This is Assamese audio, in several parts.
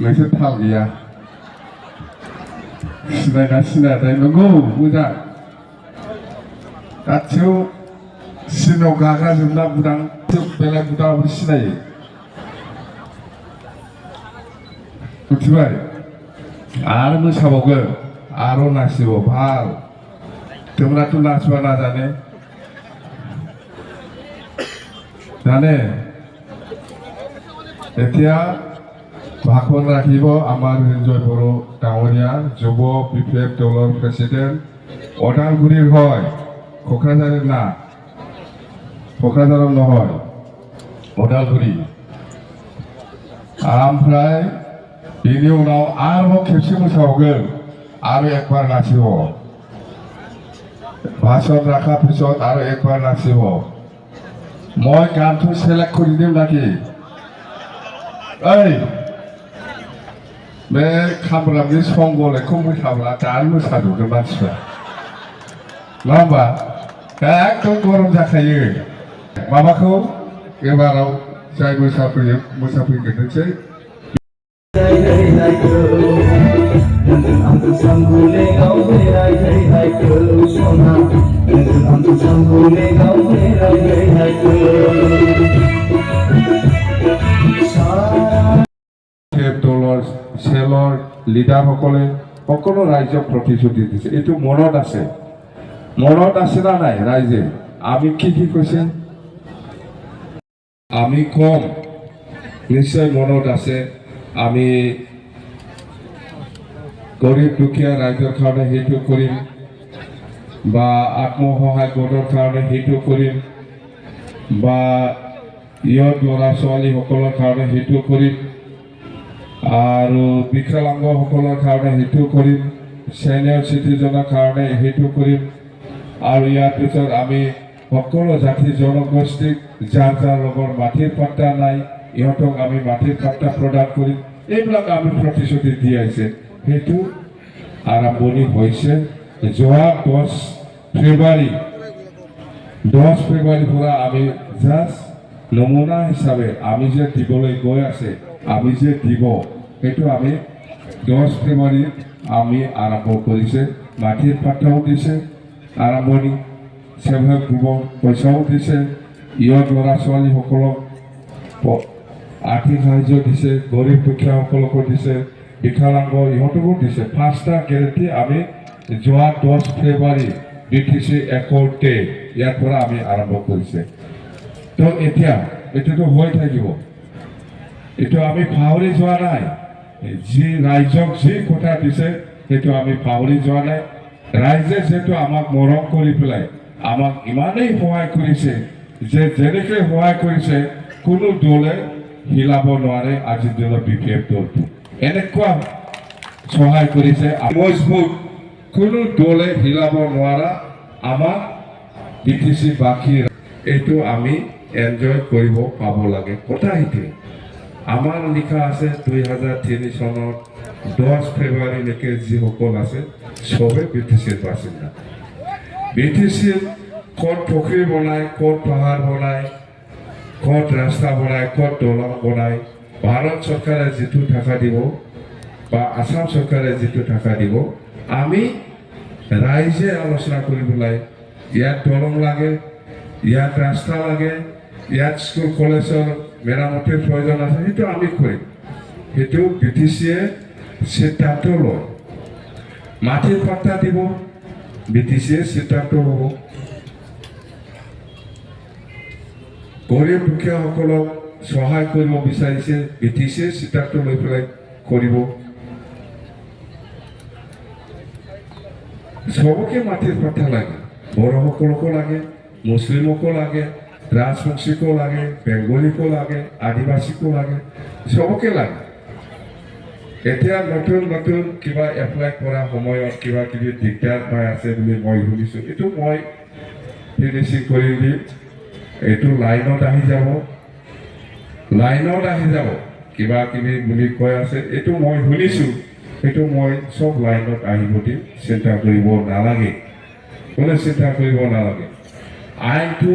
नोंसोर थाल गैया सिनायना सिनायाथाय नंगौ मोजां गासैयाव सिनाव गाग्रा जोबना बुदां बेलेग बुदांबो सिनायो मिथिबाय आरो मोसाबावगोन आरो नाचिबाव ভাল তোমরা তো নাচবা না জানে এতিয়া ভাষণ ৰাখিব আমাৰ ৰিঞ্জয় বড়ো ডাঙৰীয়া যুৱ বিপ্লৱ দলৰ প্ৰেচিডেণ্ট ওদালগুৰিৰ হয় কক্ৰাঝাৰৰ না क'क्राझाराव নহয় उदालगुरि ओमफ्राय बेनि उनाव आरोबाव खेबसे मोसाबावगोन आरो एकबार नाचिबाव भाषण राखा पिছত आरो एकबार नाचिबाव মই গানটো সিলেক্ট কৰি দিম নাকি ओइ बे खामब्रामनि सं बलेखौ मोसाब्ला दानो मोसाजोबगोन मानसिफ्रा नङा होमबा एकदम गरम जाखायो माबाखौ एबाराव जाय मोसाफैग्रोनोसै দলৰ চেলৰ লিডাৰসকলে সকলো ৰাইজক প্ৰতিশ্ৰুতি দিছে এইটো মনত আছে না নাই ৰাইজে আমি কি কৈছে আমি কম নিশ্চয় মনত আছে আমি গৰীব দুখীয়া ৰাইজৰ কাৰণে সেইটো কৰিম বা আত্মসহায়ক গোটৰ কাৰণে সেইটো কৰিম বা ইয়ত ল'ৰা ছোৱালীসকলৰ কাৰণে সেইটো কৰিম আৰু বিকলাংগসকলৰ কাৰণে সেইটো কৰিম সিনিয়ৰ চিটিজেনৰ কাৰণে সেইটো কৰিম আৰু ইয়াৰ পিছত আমি সকলো জাতি জনগোষ্ঠীক যাৰ যাৰ লগৰ মাটিৰ পাট্টা নাই ইহঁতক আমি মাটিৰ পাট্টা প্ৰদান কৰিম এইবিলাক আমি প্ৰতিশ্ৰুতি দি আহিছে সেইটো আৰম্ভণি হৈছে যোৱা 10 ফেব্ৰুৱাৰীৰ পৰা আমি জাষ্ট নমুনা হিচাপে আমি যে দিবলৈ গৈ আছে আমি যে দিব সেইটো আমি 10 ফেব্ৰুৱাৰীত আমি আৰম্ভ কৰিছে মাটিৰ পাট্টাও দিছে আৰম্ভণি সেভাগ গ্ৰুপক পইচাও দিছে ইয়ত ল'ৰা ছোৱালীসকলক আৰ্থিক সাহায্য দিছে গৰীব দুখীয়াসকলকো দিছে বিকলাংগ ইহঁতকো দিছে 5টা গেৰেণ্টি আমি যোৱা 10 ফেব্ৰুৱাৰী BTC একৰ্ডে ইয়াৰ পৰা আমি আৰম্ভ কৰিছে তো এতিয়া এইটোতো হৈ থাকিব এইটো আমি পাহৰি যোৱা নাই যি ৰাইজক যি কথা দিছে সেইটো আমি পাহৰি যোৱা নাই ৰাইজে যেটো আমাক মৰম কৰি পেলাই আমাক ইমানেই সহায় কৰিছে যে যেনেকৈ সহায় কৰিছে কোনো দলে হিলাব নোৱাৰে আজিৰ দিনৰ BPF দলটো এনেকুৱা সহায় কৰিছে মজবুত কোনো দলে হিলাব নোৱাৰা আমাক BTC বাকী এইটো আমি এনজয় কৰিব পাব লাগে কথা এইটো আমাৰ লিখা আছে 2003 চনৰ 10 ফেব্ৰুৱাৰীলৈকে যিসকল আছে সবে BTCৰ বাসিন্দা BTCৰ ক'ত পুখুৰী বনায় ক'ত পাহাৰ বনায় ক'ত ৰাস্তা বনায় ক'ত দলং বনায় ভাৰত চৰকাৰে যিটো টাকা দিব বা আসাম চৰকাৰে যিটো টাকা দিব আমি ৰাইজে আলোচনা কৰি পেলাই ইয়াত দলং লাগে ইয়াত ৰাস্তা লাগে ইয়াত স্কুল কলেজৰ মেৰামতিৰ প্ৰয়োজন আছে সেইটো আমি কৰিম সেইটো BTCয়ে সিদ্ধান্ত লয় মাটিৰ পাট্টা দিব BTCয়ে সিদ্ধান্ত ল'ব গৰীব দুখীয়াসকলক সহায় কৰিব বিচাৰিছে BTCয়ে সিদ্ধান্ত লৈ পেলাই কৰিব সবকে মাটিৰ পাট্টা লাগে বড়োসকলকো লাগে মুছলিমকো লাগে ৰাজবংশীকো লাগে বেংগলীকো লাগে আদিবাসীকো লাগে সবকে লাগে এতিয়া নতুন কিবা এপ্লাই কৰা সময়ত কিবা কিবি দিগদাৰ পাই আছে বুলি মই শুনিছোঁ এইটো মই ফিনিচিং কৰি দিম এইটো লাইনত আহি যাব কিবা কিবি বুলি কৈ আছে এইটো মই শুনিছোঁ এইটো মই সব লাইনত আহিব দিম চিন্তা কৰিব নালাগে কোনো চিন্তা কৰিব নালাগে আইনটো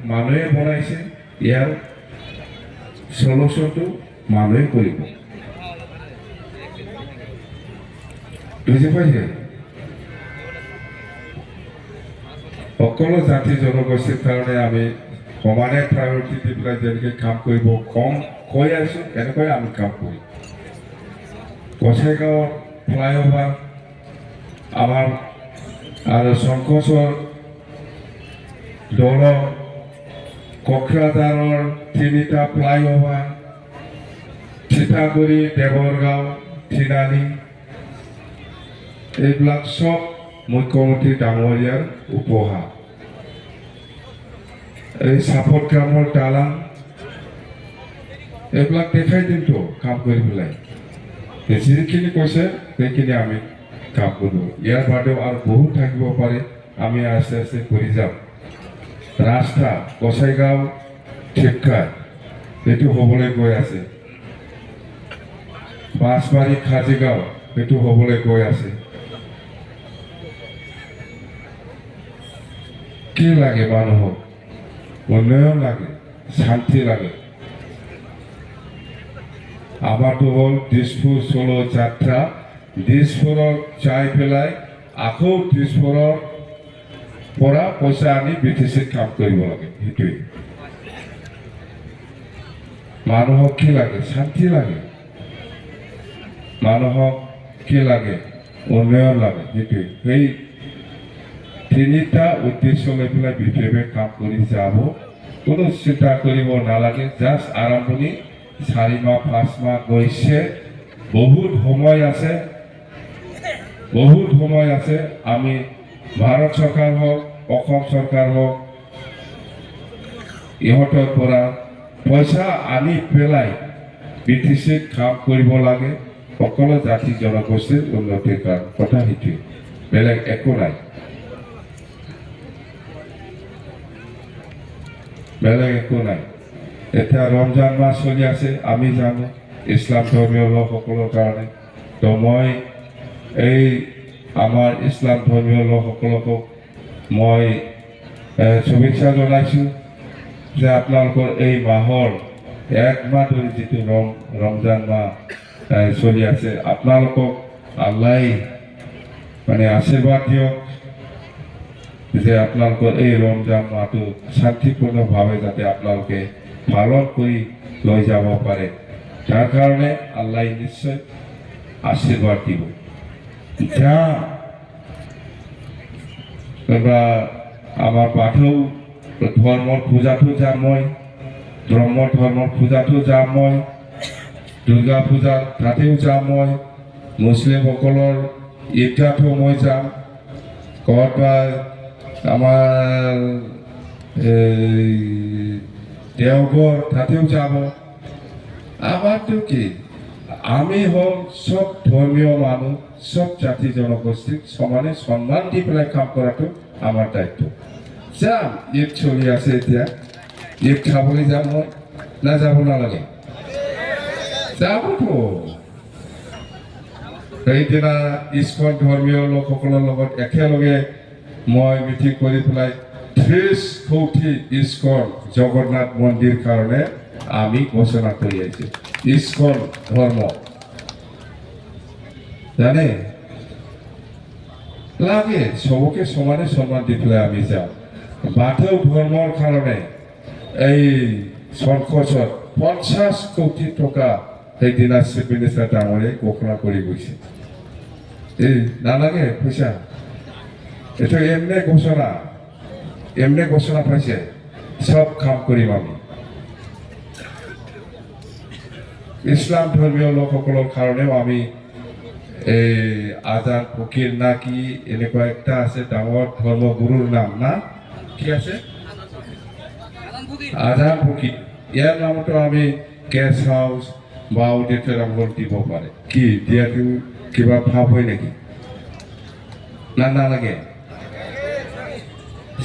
মানুহে বনাইছে ইয়াৰ সলিউশ্যনটো মানুহে কৰিব বুজি পাইছে সকলো জাতি জনগোষ্ঠীৰ কাৰণে আমি সমানে প্ৰায়ৰিটি দি পেলাই যেনেকৈ কাম কৰিব কম কৈ আছোঁ এনেকৈ আমি কাম কৰিম গোসাইগাঁও ফ্লাইঅভাৰ আমাৰ আৰু শংকোচৰ দৰং কোকৰাঝাৰৰ 3টা ফ্লাইঅভাৰ চিতাগুৰি দেৱৰগাঁও থিনালি এইবিলাক সব মুখ্যমন্ত্ৰী ডাঙৰীয়াৰ উপহাৰ এই চাপত গ্ৰামৰ দালাং এইবিলাক দেখাই দিমতো কাম কৰি পেলাই যিখিনি কৈছে সেইখিনি আমি কাম কৰোঁ ইয়াৰ বাদেও আৰু বহুত থাকিব পাৰে আমি আস্তে আস্তে কৰি যাম ৰাস্তা গোসাইগাঁও ঠিকঠাক এইটো হ'বলৈ গৈ আছে বাঁশবাৰী খাজিগাঁও এইটো হ'বলৈ গৈ আছে কি লাগে মানুহক উন্নয়ন লাগে শান্তি লাগে আমাৰটো হ'ল দিছপুৰ চলো যাত্ৰা দিছপুৰত যাই পেলাই আকৌ দিছপুৰৰ পৰা পইচা আনি বিটিচিত কাম কৰিব লাগে সেইটোৱে মানুহক কি লাগে শান্তি লাগে মানুহক কি লাগে উন্নয়ন লাগে সেইটোৱে সেই 3টা উদ্দেশ্য লৈ পেলাই বিপ্লৱে কাম কৰি যাব কোনো চিন্তা কৰিব নালাগে জাষ্ট আৰম্ভণি 4 মাহ 5 মাহ গৈছে বহুত সময় আছে আমি ভাৰত চৰকাৰ হওক অসম চৰকাৰ হওক ইহঁতৰ পৰা পইচা আনি পেলাই বিটিচিত কাম কৰিব লাগে সকলো জাতি জনগোষ্ঠীৰ উন্নতিৰ কাৰণে কথা সেইটোৱে বেলেগ একো নাই বেলেগ একো নাই এতিয়া ৰমজান মাহ চলি আছে আমি জানো ইছলাম ধৰ্মীয় লোকসকলৰ কাৰণে তো মই এই আমাৰ ইছলাম ধৰ্মীয় লোকসকলকো মই শুভেচ্ছা জনাইছোঁ যে আপোনালোকৰ এই মাহৰ 1 মাহ ধৰি যিটো ৰমজান মাহ চলি আছে আপোনালোকক আল্লাই মানে আশীৰ্বাদ দিয়ক যে আপোনালোকৰ এই ৰমজান মাহটো শান্তিপূৰ্ণভাৱে যাতে আপোনালোকে পালন কৰি লৈ যাব পাৰে তাৰ কাৰণে আল্লাই নিশ্চয় আশীৰ্বাদ দিব যা আমাৰ বাথৌ ধৰ্মৰ পূজাটো যাম মই ব্ৰহ্ম ধৰ্মৰ পূজাটো যাম মই দুৰ্গা পূজা তাতেও যাম মই মুছলিমসকলৰ ঈদগাহতো মই যাম ক'ৰবাত আমাৰ দেওঘৰ তাতেও যাব আমাৰতো কি আমি হ'ল সব ধৰ্মীয় মানুহ সব জাতি জনগোষ্ঠীক সমানে সন্মান দি পেলাই কাম কৰাটো আমাৰ দায়িত্ব যাম ঈদ চলি আছে এতিয়া ঈদ খাবলৈ যাম মই না যাব নালাগে যাবতো সেইদিনা ইস্কন ধৰ্মীয় লোকসকলৰ লগত একেলগে মই মিটিং কৰি পেলাই 30 কোটি ইস্কন জগন্নাথ মন্দিৰ কাৰণে আমি ঘোষণা কৰি আহিছোঁ ইস্কন ধৰ্ম জানে লাগে সবকে সমানে সন্মান দি পেলাই আমি যাওঁ বাথৌ ধৰ্মৰ কাৰণে এই চৰকচত 50 কোটি টকা সেইদিনা চিফ মিনিষ্টাৰ ডাঙৰে ঘোষণা কৰি গৈছে এই নালাগে পইচা এইটো এমনে ঘোষণা পাইছে সব কাম কৰিম আমি ইছলাম ধৰ্মীয় লোকসকলৰ কাৰণেও আমি এই আজান ফকিৰ না কি এনেকুৱা একটা আছে ডাঙৰ ধৰ্মগুৰুৰ নাম না কি আছে আজান ফকিৰ ইয়াৰ নামতো আমি গেষ্ট হাউচ বা অডিটৰিয়াম দিব পাৰে কি দিয়াটো কিবা ভাৱ হয় নেকি না নালাগে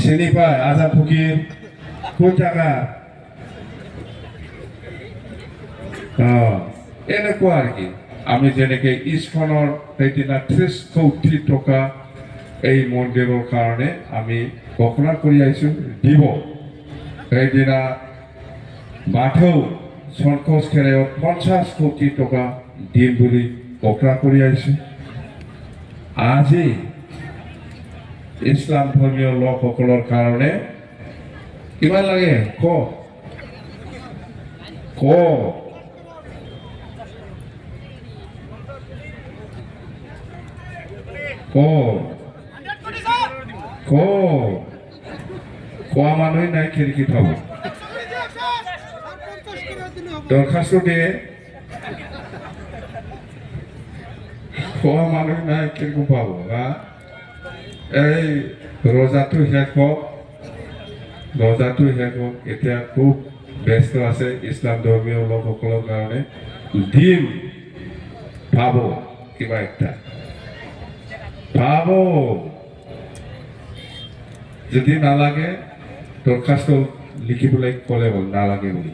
চিনি পায় আজান ফকিৰ কোন জাগা এনেকুৱা আৰ কি আমি যেনেকে ইস্কনৰ সেইদিনা 30 কোটি টকা এই মন্দিৰৰ কাৰণে আমি ঘোষণা কৰি আহিছোঁ দিব সেইদিনা বাথৌ সন্তোষ খেৰায়ত 50 কোটি টকা দিম বুলি ঘোষণা কৰি আহিছোঁ আজি ইছলাম ধৰ্মীয় লোকসকলৰ কাৰণে কিমান লাগে ক ক ক ক খোৱা মানুহে নাই খিৰিকী থব দৰখাস্ত দিয়ে খোৱা মানুহ নাই খিৰিকী পাব হা এই ৰজাটো শেষ হওক এতিয়া খুব ব্যস্ত আছে ইছলাম ধৰ্মীয় লোকসকলৰ কাৰণে দিম পাব কিবা একটা পাব যদি নালাগে দৰখাস্ত লিখিবলৈ ক'লে হ'ল নালাগে বুলি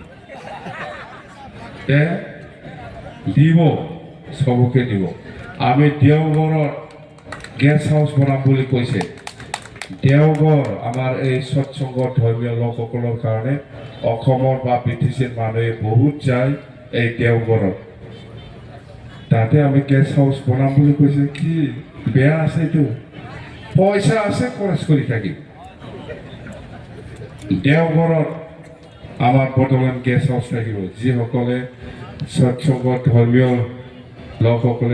দিব চবকে দিব আমি দেওঘৰত গেষ্ট হাউচ বনাম বুলি কৈছে দেওঘৰ আমাৰ এই সৎসংগ ধৰ্মীয় লোকসকলৰ কাৰণে অসমৰ বা BTCৰ মানুহে বহুত যায় এই দেওঘৰত তাতে আমি গেষ্ট হাউচ বনাম বুলি কৈছে কি বেয়া আছে এইটো পইচা আছে খৰচ কৰি থাকিম দেওঘৰত আমাৰ বৰ্তমান গেষ্ট হাউচ থাকিব যিসকলে সৎসংগ ধৰ্মীয় লোকসকলে